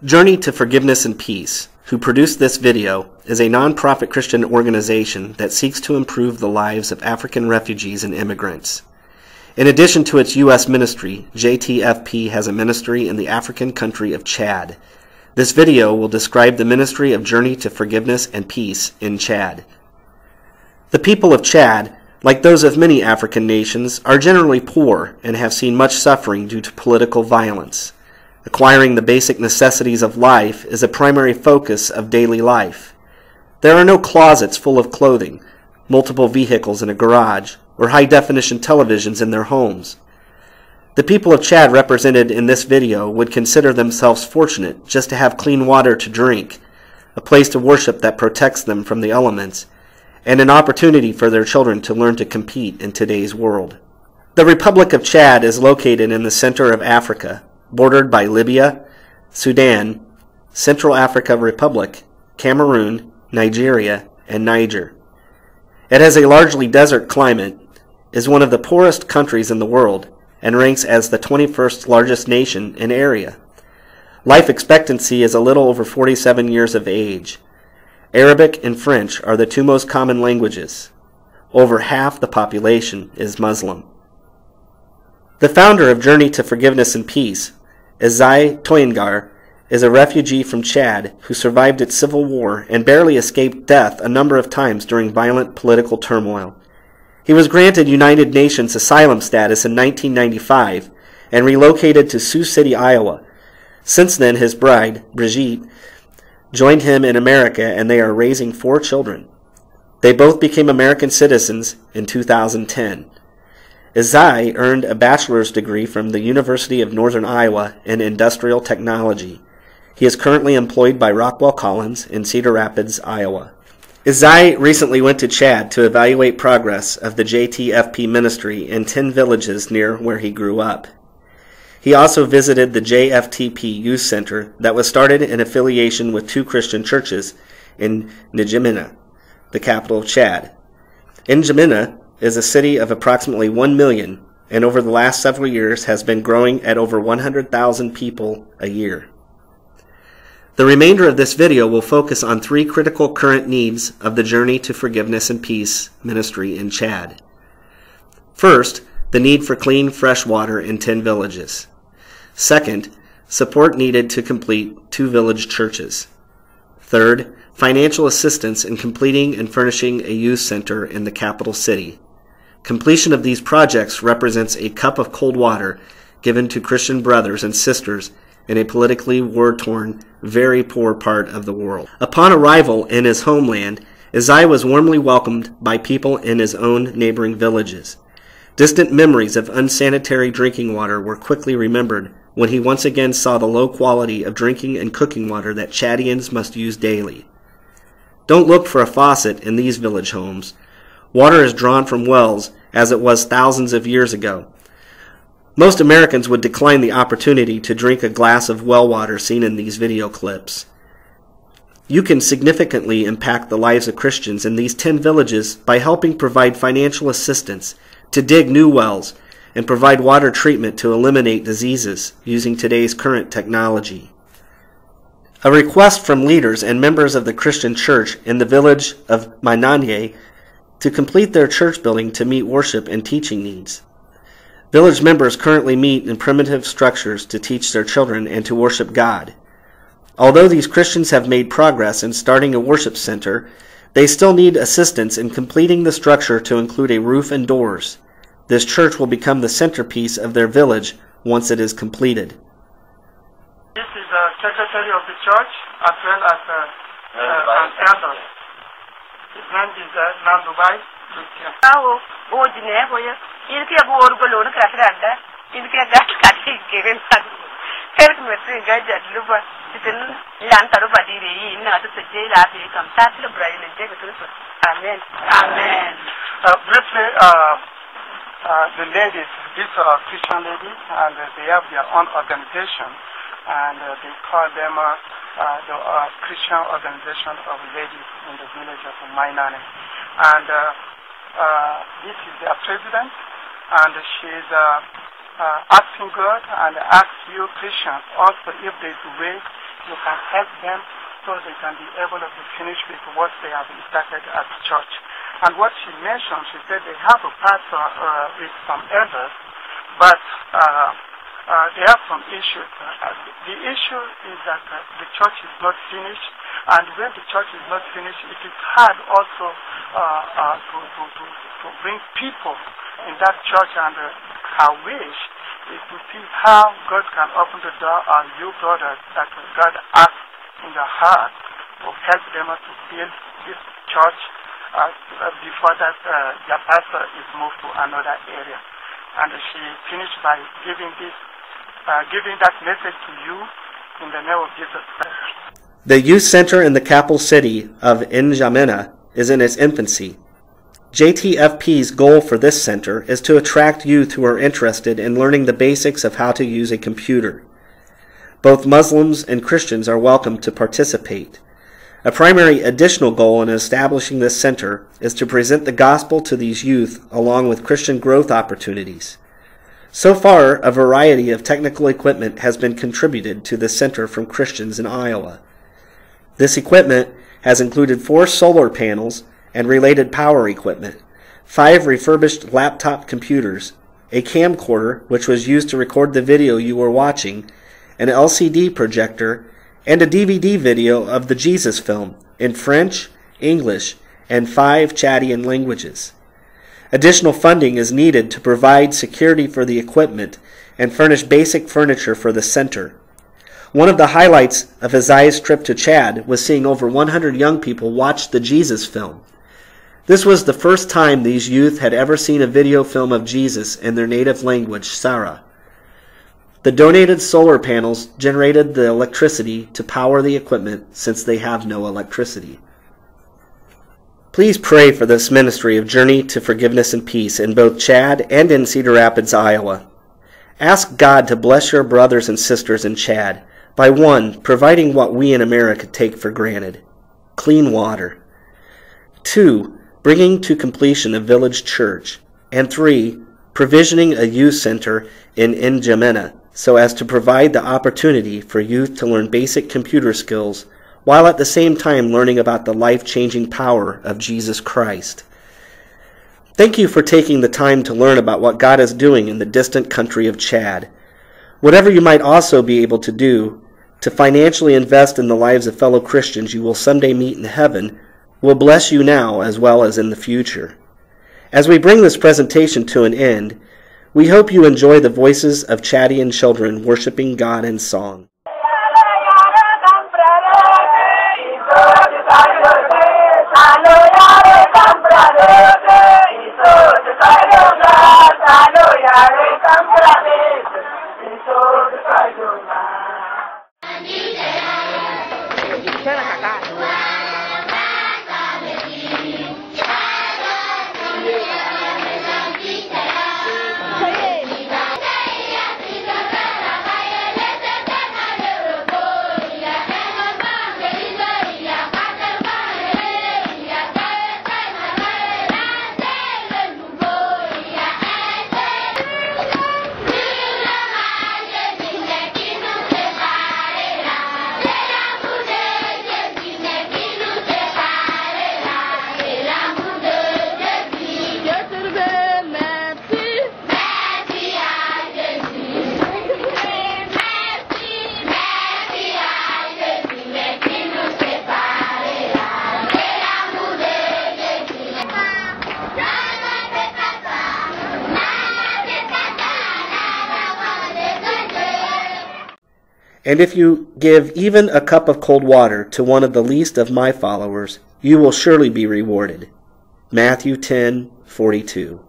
Journey to Forgiveness and Peace, who produced this video, is a non-profit Christian organization that seeks to improve the lives of African refugees and immigrants. In addition to its U.S. ministry, JTFP has a ministry in the African country of Chad. This video will describe the ministry of Journey to Forgiveness and Peace in Chad. The people of Chad, like those of many African nations, are generally poor and have seen much suffering due to political violence. Acquiring the basic necessities of life is a primary focus of daily life. There are no closets full of clothing, multiple vehicles in a garage, or high-definition televisions in their homes. The people of Chad represented in this video would consider themselves fortunate just to have clean water to drink, a place to worship that protects them from the elements, and an opportunity for their children to learn to compete in today's world. The Republic of Chad is located in the center of Africa, bordered by Libya, Sudan, Central African Republic, Cameroon, Nigeria, and Niger. It has a largely desert climate, is one of the poorest countries in the world, and ranks as the 21st largest nation in area. Life expectancy is a little over 47 years of age. Arabic and French are the two most common languages. Over half the population is Muslim. The founder of Journey to Forgiveness and Peace, Ezai Toyengar, is a refugee from Chad who survived its civil war and barely escaped death a number of times during violent political turmoil. He was granted United Nations asylum status in 1995 and relocated to Sioux City, Iowa. Since then, his bride, Brigitte, joined him in America, and they are raising 4 children. They both became American citizens in 2010. Ezai earned a bachelor's degree from the University of Northern Iowa in Industrial Technology. He is currently employed by Rockwell Collins in Cedar Rapids, Iowa. Ezai recently went to Chad to evaluate progress of the JTFP ministry in 10 villages near where he grew up. He also visited the JFTP Youth Center that was started in affiliation with 2 Christian churches in N'Djamena, the capital of Chad. N'Djamena is a city of approximately 1 million, and over the last several years has been growing at over 100,000 people a year. The remainder of this video will focus on 3 critical current needs of the Journey to Forgiveness and Peace ministry in Chad. First, the need for clean, fresh water in 10 villages. Second, support needed to complete 2 village churches. Third, financial assistance in completing and furnishing a youth center in the capital city. Completion of these projects represents a cup of cold water given to Christian brothers and sisters in a politically war-torn, very poor part of the world. Upon arrival in his homeland, Ezai was warmly welcomed by people in his own neighboring villages. Distant memories of unsanitary drinking water were quickly remembered when he once again saw the low quality of drinking and cooking water that Chadians must use daily. Don't look for a faucet in these village homes. Water is drawn from wells, as it was thousands of years ago. Most Americans would decline the opportunity to drink a glass of well water seen in these video clips. You can significantly impact the lives of Christians in these 10 villages by helping provide financial assistance to dig new wells and provide water treatment to eliminate diseases using today's current technology. A request from leaders and members of the Christian church in the village of Mainanye to complete their church building to meet worship and teaching needs. Village members currently meet in primitive structures to teach their children and to worship God. Although these Christians have made progress in starting a worship center, they still need assistance in completing the structure to include a roof and doors. This church will become the centerpiece of their village once it is completed. This is the secretary of the church as well as an elder. His name is Nandubai. Amen. Amen. Briefly, the ladies, these are Christian ladies, and they have their own organization, and they call them the Christian Organization of Ladies in the village of Mainane. And this is their president, and she's asking God and asks you Christians also if there's a way you can help them so they can be able to finish with what they have started at the church. And what she mentioned, she said they have a pastor with some elders, but they have some issues. The issue is that the church is not finished, and when the church is not finished, it is hard also to bring people in that church. And her wish is to see how God can open the door on you brothers that God asked in your heart to help them to build this church before that their pastor is moved to another area. And she finished by giving that message to you in the name of Jesus Christ. The youth center in the capital city of N'Djamena is in its infancy. JTFP's goal for this center is to attract youth who are interested in learning the basics of how to use a computer. Both Muslims and Christians are welcome to participate. A primary additional goal in establishing this center is to present the gospel to these youth along with Christian growth opportunities. So far, a variety of technical equipment has been contributed to the center from Christians in Iowa. This equipment has included 4 solar panels and related power equipment, 5 refurbished laptop computers, a camcorder which was used to record the video you were watching, an LCD projector, and a DVD video of the Jesus film in French, English, and 5 Chadian languages. Additional funding is needed to provide security for the equipment and furnish basic furniture for the center. One of the highlights of Isaiah's trip to Chad was seeing over 100 young people watch the Jesus film. This was the first time these youth had ever seen a video film of Jesus in their native language, Sara. The donated solar panels generated the electricity to power the equipment since they have no electricity. Please pray for this ministry of Journey to Forgiveness and Peace in both Chad and in Cedar Rapids, Iowa. Ask God to bless your brothers and sisters in Chad by 1, providing what we in America take for granted, clean water. 2, bringing to completion a village church. And 3, provisioning a youth center in N'Djamena so as to provide the opportunity for youth to learn basic computer skills while at the same time learning about the life-changing power of Jesus Christ. Thank you for taking the time to learn about what God is doing in the distant country of Chad. Whatever you might also be able to do to financially invest in the lives of fellow Christians you will someday meet in heaven will bless you now as well as in the future. As we bring this presentation to an end, we hope you enjoy the voices of Chadian children worshiping God in song. And if you give even a cup of cold water to one of the least of my followers, you will surely be rewarded. Matthew 10:42.